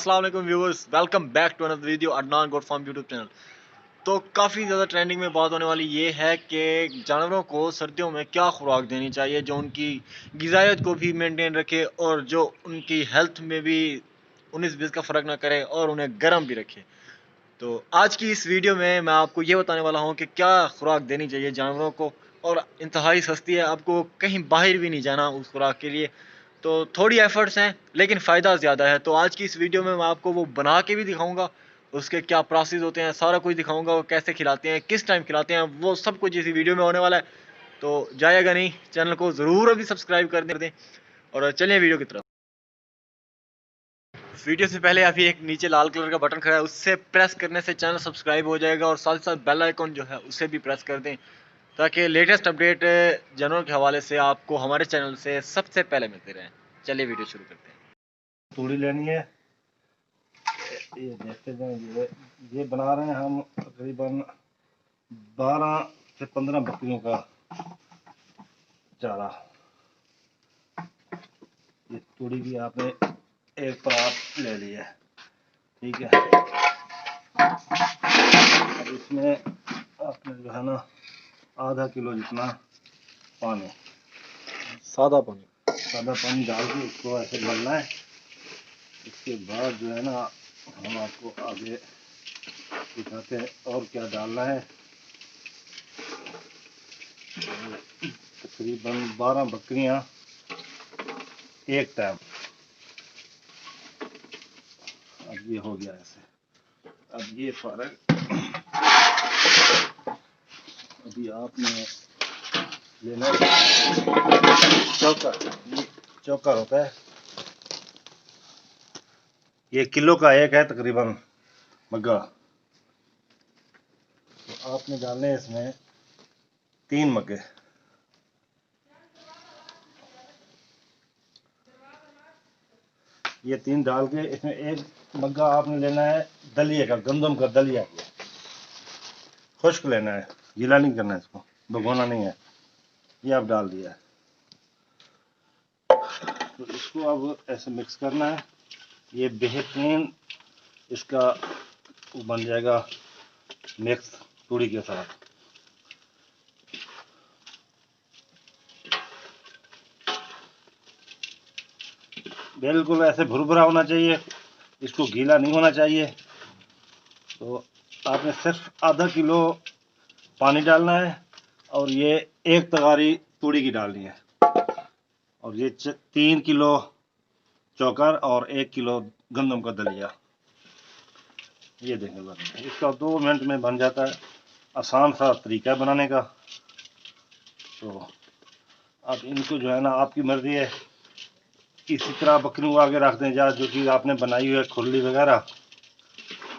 अस्सलाम वालेकुम viewers, welcome back to another video Adnan goat farm YouTube channel. तो काफ़ी ज़्यादा ट्रेंडिंग में बात होने वाली ये है कि जानवरों को सर्दियों में क्या खुराक देनी चाहिए जो उनकी ग़िज़ाइयत को भी मेंटेन रखे और जो उनकी हेल्थ में भी 19-20 का फ़र्क ना करे और उन्हें गर्म भी रखे। तो आज की इस वीडियो में मैं आपको ये बताने वाला हूँ कि क्या खुराक देनी चाहिए जानवरों को, और इंतहाई सस्ती है, आपको कहीं बाहर भी नहीं जाना उस खुराक के लिए। तो थोड़ी एफर्ट्स हैं लेकिन फ़ायदा ज़्यादा है। तो आज की इस वीडियो में मैं आपको वो बना के भी दिखाऊंगा, उसके क्या प्रोसेस होते हैं, सारा कुछ दिखाऊंगा, वो कैसे खिलाते हैं, किस टाइम खिलाते हैं, वो सब कुछ इसी वीडियो में होने वाला है। तो जाएगा नहीं, चैनल को ज़रूर अभी सब्सक्राइब कर दें और चलिए वीडियो की तरफ। वीडियो से पहले अभी एक नीचे लाल कलर का बटन खड़ा है, उससे प्रेस करने से चैनल सब्सक्राइब हो जाएगा और साथ साथ बेल आइकन जो है उसे भी प्रेस कर दें ताकि लेटेस्ट अपडेट जानवरों के हवाले से आपको हमारे चैनल से सबसे पहले मिलते रहें। चलिए वीडियो शुरू करते हैं। तूड़ी लेनी है। ये देखते जाए, ये बना रहे हैं हम तकरीबन 12 से 15 बकरियों का चारा। ये तूड़ी भी आपने एक परात ले ली है, ठीक है। अब इसमें आपने जो है ना आधा किलो जितना पानी, सादा पानी डाल के इसको ऐसे डालना है। इसके बाद जो है ना हम आपको आगे दिखाते हैं और क्या डालना है। तकरीबन 12 बकरियां एक टाइम। अब ये हो गया ऐसे। अब ये फर्क अभी आपने लेना चौकर। ये चौकर होता है, ये किलो का एक है तकरीबन मग्गा। तो आपने डालने इसमें 3 मग्गे। ये 3 डाल के इसमें एक मग्गा आपने लेना है दलिए का, गंदम का दलिया। खुश्क लेना है, गीला नहीं करना है, इसको भगोना नहीं है। ये आप डाल दिया है, तो इसको अब ऐसे मिक्स करना है। ये बेहतरीन इसका बन जाएगा मिक्स तूड़ी के साथ। बिल्कुल ऐसे भुरभुरा होना चाहिए, इसको गीला नहीं होना चाहिए। तो आपने सिर्फ आधा किलो पानी डालना है और ये एक तगारी तूड़ी की डालनी है और ये 3 किलो चोकर और 1 किलो गंदम का दलिया। ये देखें बन, इसका 2 मिनट में बन जाता है। आसान सा तरीका है बनाने का। तो अब इनको जो है ना आपकी मर्जी है, इसी तरह बकरियों को आगे रख दें या जो चीज़ आपने बनाई हुई है खुरली वगैरह,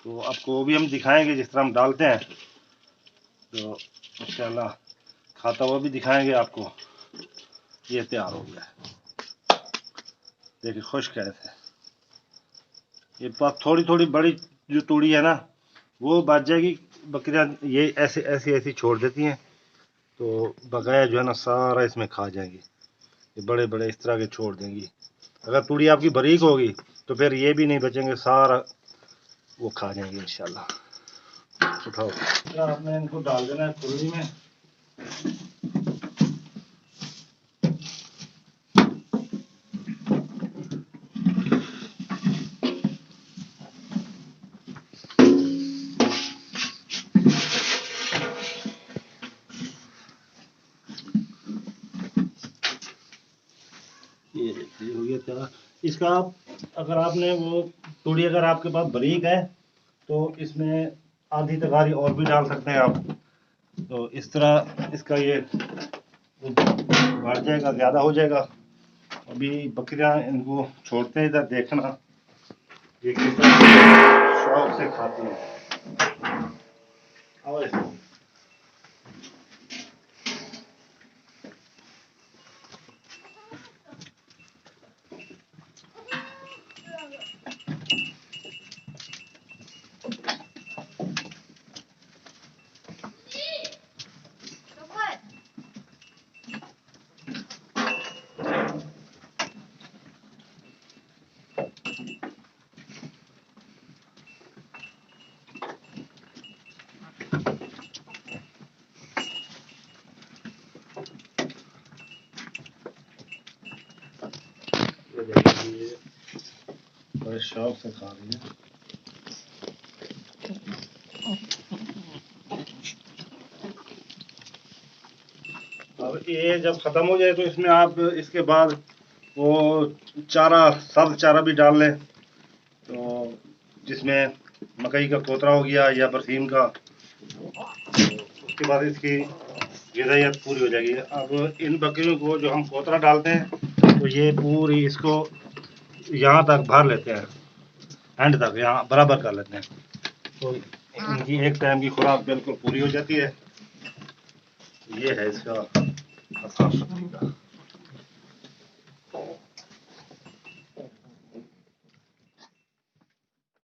तो आपको वो भी हम दिखाएंगे जिस तरह हम डालते हैं। तो इंशाल्लाह खाता हुआ भी दिखाएंगे आपको। ये तैयार हो गया है, देखिए खुश्क है ऐसे। ये बात थोड़ी थोड़ी बड़ी जो तूड़ी है ना वो बच जाएगी। बकरियां ये ऐसे ऐसी ऐसी छोड़ देती हैं, तो बकाया जो है ना सारा इसमें खा जाएंगी। ये बड़े बड़े इस तरह के छोड़ देंगी। अगर तूड़ी आपकी बारीक होगी तो फिर ये भी नहीं बचेंगे, सारा वो खा जाएंगे इंशाल्लाह। उठाओ, आपने इनको डाल देना है खुरली में। ये हो गया तैयार। इसका अगर आपने वो तूड़ी अगर आपके पास बारीक है तो इसमें आधी तगारी और भी डाल सकते हैं आप। तो इस तरह इसका ये बढ़ जाएगा, ज़्यादा हो जाएगा। अभी बकरियां इनको छोड़ते हैं, इधर देखना ये किस तरह शौक से खाती है। और बड़े शौक से खा रही है। अब ये जब खत्म हो जाए तो इसमें आप इसके बाद वो चारा, सब्ज चारा भी डाल लें, तो जिसमें मकई का कोतरा हो गया या बरसीम का, तो उसके बाद इसकी ग़िज़ाइयत पूरी हो जाएगी। अब इन बकरियों को जो हम कोतरा डालते हैं तो ये पूरी इसको यहाँ तक भर लेते हैं, एंड तक यहाँ बराबर कर लेते हैं, तो इनकी एक टाइम की खुराक बिल्कुल पूरी हो जाती है। ये है इसका आसान तरीका।